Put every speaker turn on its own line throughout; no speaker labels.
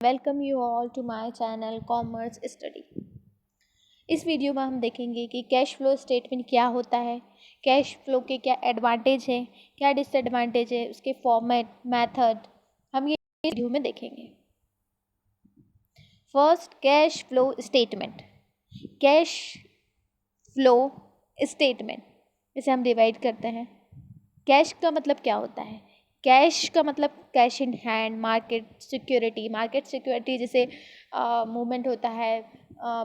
Welcome you all to my channel commerce study. इस video में हम देखेंगे कि कैश फ्लो स्टेटमेंट क्या होता है, कैश फ्लो के क्या एडवांटेज है, क्या डिसएडवांटेज है, उसके फॉर्मेट, मेथड हम ये वीडियो में देखेंगे। First, cash flow statement. Cash flow statement इसे हम डिवाइड करते हैं। कैश का मतलब क्या होता है? कैश का मतलब cash in hand, market security जैसे मूवमेंट होता है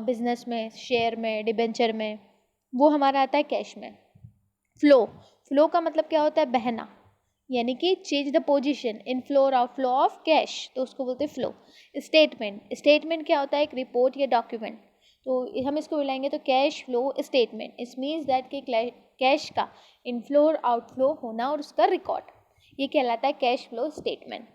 बिजनेस में, शेयर में, डिबेंचर में, वो हमारा आता है कैश में। फ्लो का मतलब क्या होता है? बहना, यानी कि चेंज द पोजीशन, इनफ्लो और आउटफ्लो ऑफ कैश, तो उसको बोलते हैं फ्लो। स्टेटमेंट क्या होता है? एक रिपोर्ट या डॉक्यूमेंट, तो हम इसको मिलाएंगे तो cash flow statement. It means that कि कैश का इनफ्लो और आउटफ्लो होना और उसका रिकॉर्ड, ये कहलाता है cash flow statement.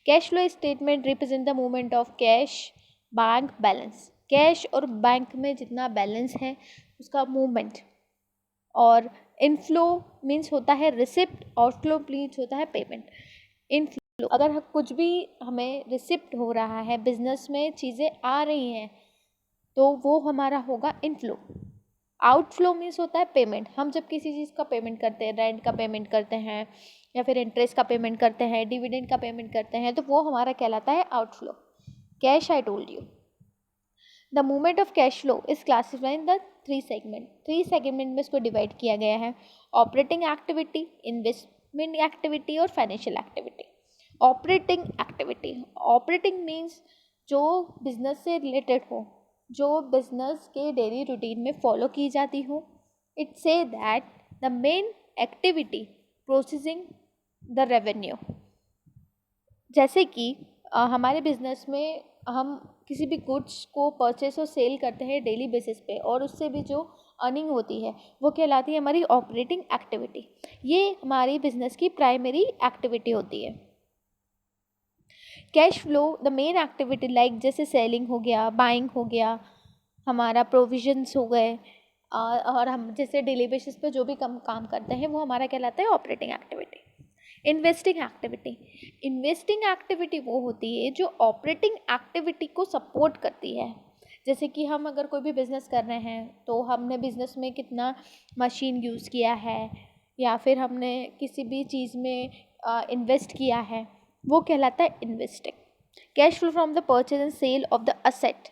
Cash flow statement represent the movement of cash bank balance. Cash और बैंक में जितना बैलेंस है उसका मूवमेंट। और इनफ्लो मीन्स होता है रिसिप्ट, आउटफ्लो मीन्स होता है पेमेंट। इनफ्लो अगर कुछ भी हमें रिसिप्ट हो रहा है, बिजनेस में चीज़ें आ रही हैं, तो वो हमारा होगा इनफ्लो। आउटफ्लो मीन्स होता है पेमेंट। हम जब किसी चीज़ का पेमेंट करते हैं, रेंट का पेमेंट करते हैं या फिर इंटरेस्ट का पेमेंट करते हैं, डिविडेंड का पेमेंट करते हैं, तो वो हमारा कहलाता है outflow. Cash I told you. The movement of cash flow is classified in the three segment में इसको डिवाइड किया गया है। ऑपरेटिंग एक्टिविटी, इन्वेस्टमेंट एक्टिविटी और फाइनेंशियल एक्टिविटी। ऑपरेटिंग मीन्स जो बिजनेस से रिलेटेड हो, जो बिजनेस के डेली रूटीन में फॉलो की जाती हो। It say that the main activity processing the revenue. जैसे कि हमारे बिजनेस में हम किसी भी गुड्स को परचेस और सेल करते हैं डेली बेसिस पे, और उससे भी जो अर्निंग होती है वो कहलाती है हमारी ऑपरेटिंग एक्टिविटी। ये हमारी बिजनेस की प्राइमरी एक्टिविटी होती है। Cash flow the main activity like जैसे सेलिंग हो गया, बाइंग हो गया, हमारा प्रोविजंस हो गए, और हम जैसे डेली बेसिस पे जो भी काम करते हैं वो हमारा कहलाता है ऑपरेटिंग एक्टिविटी। इन्वेस्टिंग एक्टिविटी वो होती है जो ऑपरेटिंग एक्टिविटी को सपोर्ट करती है। जैसे कि हम अगर कोई भी बिज़नेस कर रहे हैं तो हमने बिज़नेस में कितना मशीन यूज़ किया है या फिर हमने किसी भी चीज़ में इन्वेस्ट किया है, वो कहलाता है investing. Cash flow from the purchase and sale of the asset.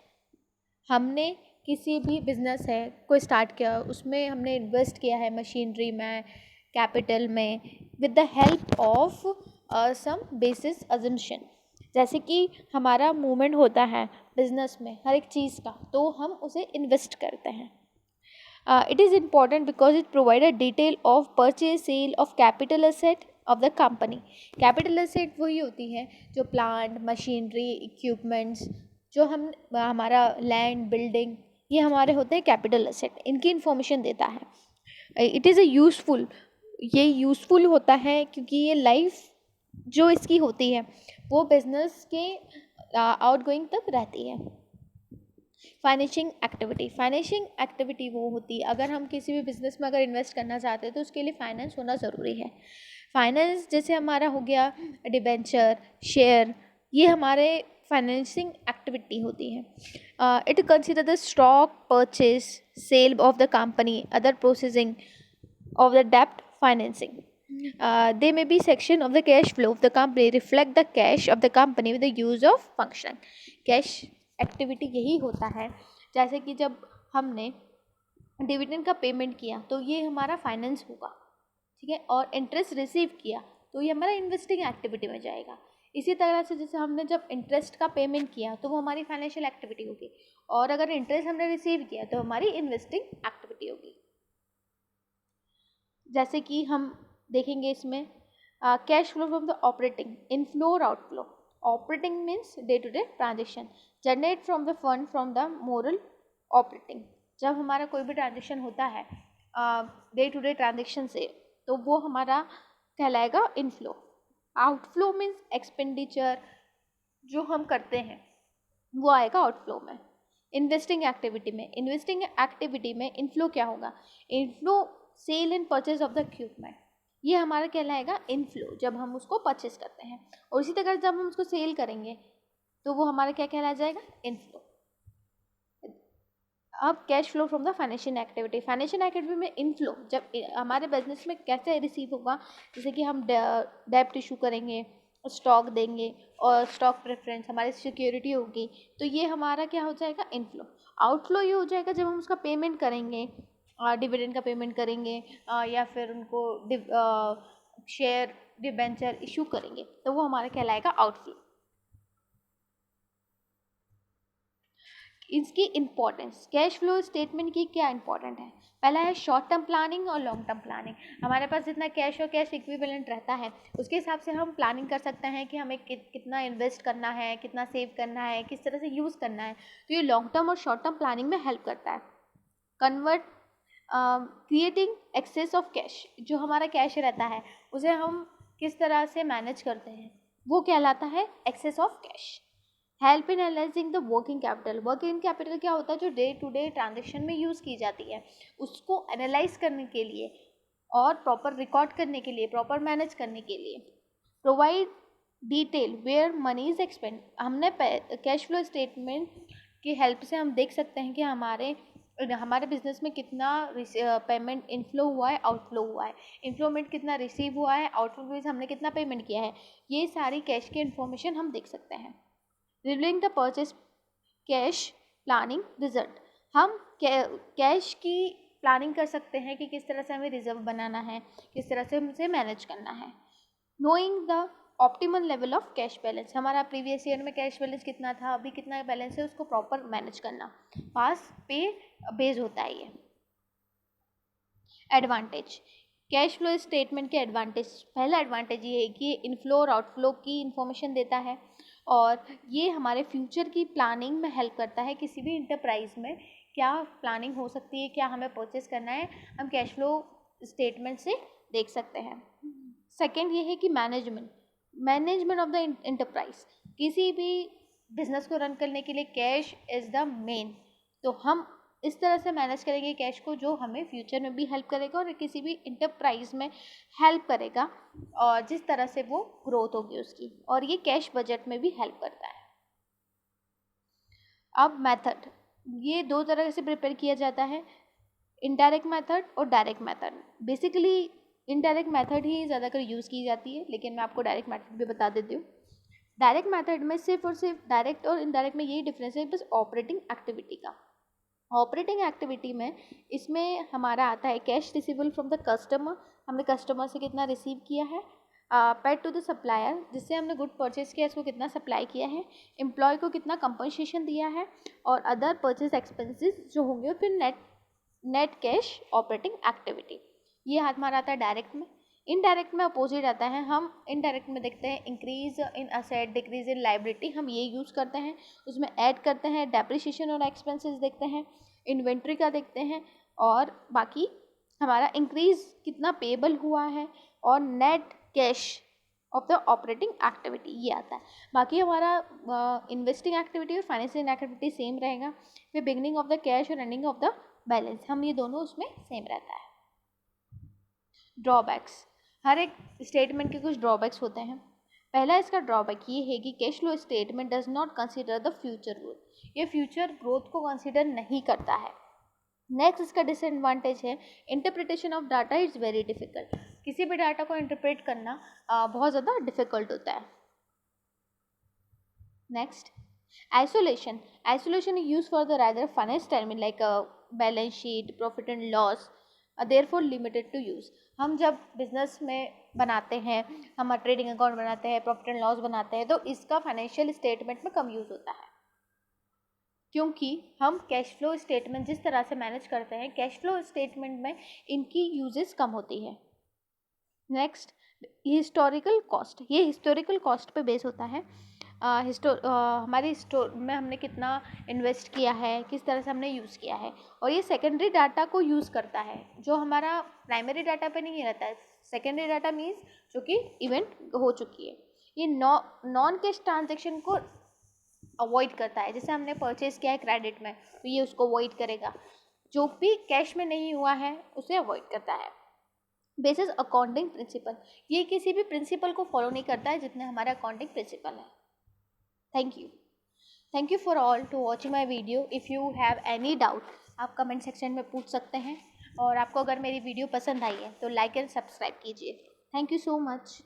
हमने किसी भी बिजनेस है कोई स्टार्ट किया, उसमें हमने इन्वेस्ट किया है मशीनरी में, कैपिटल में, with the help of some basis assumption. जैसे कि हमारा मूवमेंट होता है बिजनेस में हर एक चीज़ का, तो हम उसे इन्वेस्ट करते हैं। It is important because it provide a detail of purchase sale of capital asset of the company. Capital asset वही होती है जो प्लांट, मशीनरी, इक्विपमेंट्स, जो हमारा लैंड, बिल्डिंग, ये हमारे होते हैं कैपिटल एसेट। इनकी इन्फॉर्मेशन देता है। इट इज़ ये यूज़फुल होता है क्योंकि ये लाइफ जो इसकी होती है वो बिजनेस के आउटगोइंग तक रहती है। फाइनेंशिंग एक्टिविटी वो होती है, अगर हम किसी भी बिज़नेस में अगर इन्वेस्ट करना चाहते हैं तो उसके लिए फाइनेंस होना ज़रूरी है। फाइनेंस जैसे हमारा हो गया डिबेंचर, शेयर, ये हमारे फाइनेंसिंग एक्टिविटी होती है। It consider the stock purchase, sale of the company, other processing of the debt financing. They may be section of the cash flow of the company reflect the cash of the company with the use of function. Cash activity यही होता है, जैसे कि जब हमने dividend का payment किया तो ये हमारा फाइनेंस होगा, ठीक है, और इंटरेस्ट रिसीव किया तो ये हमारा इन्वेस्टिंग एक्टिविटी में जाएगा। इसी तरह से जैसे हमने जब इंटरेस्ट का पेमेंट किया तो वो हमारी फाइनेंशियल एक्टिविटी होगी, और अगर इंटरेस्ट हमने रिसीव किया तो हमारी इन्वेस्टिंग एक्टिविटी होगी। जैसे कि हम देखेंगे इसमें cash flow from the operating, inflow और outflow. Operating means day to day transaction, generate from the fund from the moral operating. जब हमारा कोई भी ट्रांजेक्शन होता है डे टू डे ट्रांजेक्शन से, तो वो हमारा कहलाएगा इनफ्लो। आउटफ्लो मीन्स एक्सपेंडिचर जो हम करते हैं वो आएगा आउटफ्लो में। इन्वेस्टिंग एक्टिविटी में इनफ्लो क्या होगा? Inflow sale and purchase of the equipment, ये हमारा कहलाएगा इनफ्लो जब हम उसको परचेज करते हैं। और इसी तरह जब हम उसको सेल करेंगे तो वो हमारा क्या कहलाया जाएगा, इनफ्लो। अब cash flow from the financial activity, financial activity में इनफ्लो जब हमारे बिजनेस में कैसे रिसीव होगा, जैसे कि हम डेब्ट इशू करेंगे, स्टॉक देंगे और स्टॉक प्रेफरेंस हमारी सिक्योरिटी होगी, तो ये हमारा क्या हो जाएगा, इनफ्लो। आउटफ्लो ये हो जाएगा जब हम उसका पेमेंट करेंगे, डिविडेंड का पेमेंट करेंगे या फिर उनको शेयर डिबेंचर इशू करेंगे, तो वो हमारा कहलाएगा आउटफ्लो। इसकी इम्पोर्टेंस, कैश फ्लो स्टेटमेंट की क्या इंपॉर्टेंट है, पहला है शॉर्ट टर्म प्लानिंग और लॉन्ग टर्म प्लानिंग। हमारे पास जितना कैश और कैश इक्विवेलेंट रहता है उसके हिसाब से हम प्लानिंग कर सकते हैं कि हमें कितना इन्वेस्ट करना है, कितना सेव करना है, किस तरह से यूज़ करना है। तो ये लॉन्ग टर्म और शॉर्ट टर्म प्लानिंग में हेल्प करता है। Convert creating excess of cash, जो हमारा कैश रहता है उसे हम किस तरह से मैनेज करते हैं, वो कहलाता है excess of cash. Help in analyzing the working capital, working capital क्या होता है, जो डे टू डे ट्रांजेक्शन में यूज़ की जाती है, उसको एनालाइज करने के लिए और प्रॉपर रिकॉर्ड करने के लिए, प्रॉपर मैनेज करने के लिए। Provide detail where money is expend, हमने कैश फ्लो स्टेटमेंट की हेल्प से हम देख सकते हैं कि हमारे बिजनेस में कितना पेमेंट इनफ्लो हुआ है, आउटफ्लो हुआ है, इनफ्लोमेंट कितना रिसीव हुआ है, आउटफ्लो मीन्स हमने कितना पेमेंट किया है, ये सारी कैश की इन्फॉर्मेशन हम देख सकते हैं। Revealing the purchase cash planning result, हम कैश की प्लानिंग कर सकते हैं कि किस तरह से हमें रिजर्व बनाना है, किस तरह से उसे मैनेज करना है। Knowing the optimal level of cash balance, हमारा प्रीवियस ईयर में कैश बैलेंस कितना था, अभी कितना बैलेंस है, उसको प्रॉपर मैनेज करना, पास पे बेस होता है ये। एडवांटेज, कैश फ्लो स्टेटमेंट के एडवांटेज, पहला एडवांटेज ये है कि इनफ्लो और आउटफ्लो की इन्फॉर्मेशन देता है और ये हमारे फ्यूचर की प्लानिंग में हेल्प करता है। किसी भी इंटरप्राइज में क्या प्लानिंग हो सकती है, क्या हमें परचेस करना है, हम कैश फ्लो स्टेटमेंट से देख सकते हैं। सेकेंड ये है कि मैनेजमेंट ऑफ द इंटरप्राइज, किसी भी बिजनेस को रन करने के लिए कैश इज़ द मेन, तो हम इस तरह से मैनेज करेंगे कैश को जो हमें फ्यूचर में भी हेल्प करेगा और किसी भी इंटरप्राइज में हेल्प करेगा और जिस तरह से वो ग्रोथ होगी उसकी, और ये कैश बजट में भी हेल्प करता है। अब मेथड, ये दो तरह से प्रिपेयर किया जाता है, इनडायरेक्ट मेथड और direct method. Basically indirect method ही ज़्यादातर यूज़ की जाती है, लेकिन मैं आपको डायरेक्ट मेथड भी बता देती हूँ। डायरेक्ट मेथड में सिर्फ और सिर्फ डायरेक्ट और इनडायरेक्ट में यही डिफरेंस है बस ऑपरेटिंग एक्टिविटी का। ऑपरेटिंग एक्टिविटी में इसमें हमारा आता है cash receivable from the customer, हमने कस्टमर से कितना रिसीव किया है, पेड टू द सप्लायर, जिससे हमने गुड परचेज किया इसको कितना सप्लाई किया है, एम्प्लॉय को कितना कंपनसेशन दिया है, और अदर परचेज एक्सपेंसेस जो होंगे, फिर नेट कैश ऑपरेटिंग एक्टिविटी। ये हमारा आता है डायरेक्ट में। इनडायरेक्ट में अपोजिट आता है, हम इनडायरेक्ट में देखते हैं increase in asset, decrease in liability, हम ये यूज़ करते हैं, उसमें ऐड करते हैं, डेप्रिसिएशन और एक्सपेंसेस देखते हैं, इन्वेंट्री का देखते हैं, और बाकी हमारा इंक्रीज कितना पेबल हुआ है, और net cash of the operating activity ये आता है। बाकी हमारा इन्वेस्टिंग एक्टिविटी और फाइनेंसिंग एक्टिविटी सेम रहेगा, फिर बिगनिंग ऑफ द कैश और एंडिंग ऑफ द बैलेंस, हम ये दोनों उसमें सेम रहता है। ड्रॉबैक्स, हर एक स्टेटमेंट के कुछ ड्रॉबैक्स होते हैं। पहला इसका ड्रॉबैक ये है कि cash flow statement does not consider the future growth, ये फ्यूचर ग्रोथ को कंसीडर नहीं करता है। नेक्स्ट इसका डिसएडवांटेज है interpretation of data is very difficult, किसी भी डाटा को इंटरप्रेट करना बहुत ज़्यादा डिफिकल्ट होता है। Next isolation use for the rather finance term like balance sheet, profit and loss, therefore limited to use. हम जब बिजनेस में बनाते हैं, हम ट्रेडिंग अकाउंट बनाते हैं, प्रॉफिट एंड लॉस बनाते हैं, तो इसका फाइनेंशियल स्टेटमेंट में कम यूज़ होता है, क्योंकि हम कैश फ्लो स्टेटमेंट जिस तरह से मैनेज करते हैं, कैश फ्लो स्टेटमेंट में इनकी यूजेस कम होती है। नेक्स्ट हिस्टोरिकल कॉस्ट, ये हिस्टोरिकल कॉस्ट पे बेस होता है, हमारे स्टोर में हमने कितना इन्वेस्ट किया है, किस तरह से हमने यूज़ किया है, और ये सेकेंडरी डाटा को यूज़ करता है, जो हमारा प्राइमरी डाटा पे नहीं रहता है। सेकेंडरी डाटा मीन्स जो कि इवेंट हो चुकी है, ये नॉन कैश ट्रांजेक्शन को अवॉइड करता है। जैसे हमने परचेज किया है क्रेडिट में, तो ये उसको अवॉइड करेगा, जो भी कैश में नहीं हुआ है उसे अवॉइड करता है। बेसिस अकाउंटिंग प्रिंसिपल, ये किसी भी प्रिंसिपल को फॉलो नहीं करता है जितने हमारे अकाउंटिंग प्रिंसिपल है। Thank you. Thank you for all to watching my video. If you have any doubt आप कमेंट सेक्शन में पूछ सकते हैं, और आपको अगर मेरी वीडियो पसंद आई है तो लाइक एंड सब्सक्राइब कीजिए। Thank you so much.